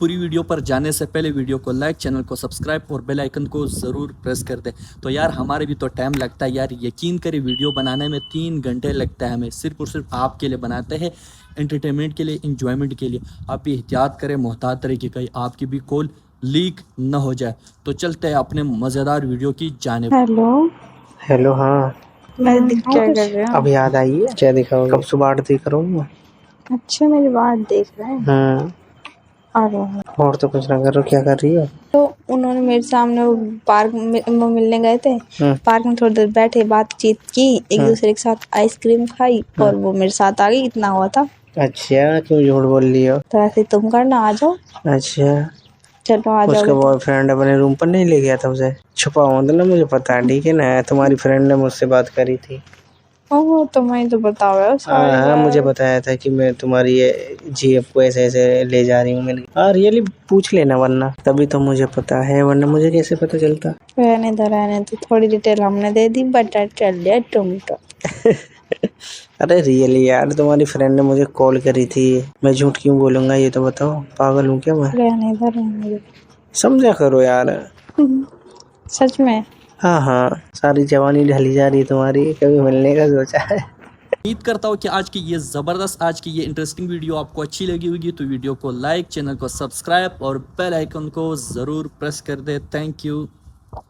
पूरी वीडियो पर जाने से पहले वीडियो को लाइक, चैनल को सब्सक्राइब और बेल आइकन को ज़रूर प्रेस कर दे। तो यार हमारे भी तो टाइम लगता है यार, यकीन करें वीडियो बनाने में 3 घंटे लगता है हमें, सिर्फ और सिर्फ आपके लिए बनाते हैं, एंटरटेनमेंट के लिए, इंजॉयमेंट के लिए। आप भी एहतियात करें, मोहतात रहे कि कहीं आपकी भी कॉल लीक न हो जाए। तो चलते हैं अपने मज़ेदार वीडियो की जानिब। हेलो। हेलो। हाँ क्या कर रहे हो? अब याद आई है? क्या दिखाओ? कब से बाट देख रहा हूँ। अच्छा मेरी बात देख रहे हैं। और तो कुछ ना करो, क्या कर रही हो? तो उन्होंने मेरे सामने वो पार्क में वो मिलने गए थे। पार्क में थोड़ी देर बैठे, बातचीत की, एक दूसरे के साथ आइसक्रीम खाई और वो मेरे साथ आ गई, इतना हुआ था। अच्छा, क्यों झूठ बोल रही हो? तो ऐसे तुम करना, आ जाओ। अच्छा, चलो आ उसका जाओ। बॉयफ्रेंड अपने रूम पर नहीं ले गया था उसे? छुपाओ मतलब, मुझे पता है, ठीक है ना? तुम्हारी फ्रेंड ने मुझसे बात करी थी। ओह तुम्हें तो बताओ यार सारी हाँ, बात। मुझे बताया था कि मैं तुम्हारी ये जीएफ को ऐसे ऐसे ले जा रही हूँ। मैंने हाँ रियली पूछ लेना, वरना तभी तो मुझे पता है, वरना मुझे कैसे पता चलता? रहने दो, थोड़ी डिटेल हमने दे दी, बट चल लिया तुम तो। अरे रियली यार, तुम्हारी फ्रेंड ने मुझे कॉल करी थी, मैं झूठ क्यों बोलूंगा? ये तो बताओ, पागल हूँ क्या मैं? रहने दो। समझा करो यार। सच में। हाँ, सारी जवानी ढली जा रही है तुम्हारी, कभी मिलने का सोचा है? उम्मीद करता हूँ कि आज की ये ज़बरदस्त, आज की ये इंटरेस्टिंग वीडियो आपको अच्छी लगी होगी। तो वीडियो को लाइक, चैनल को सब्सक्राइब और बेल आइकन को ज़रूर प्रेस कर दे। Thank you.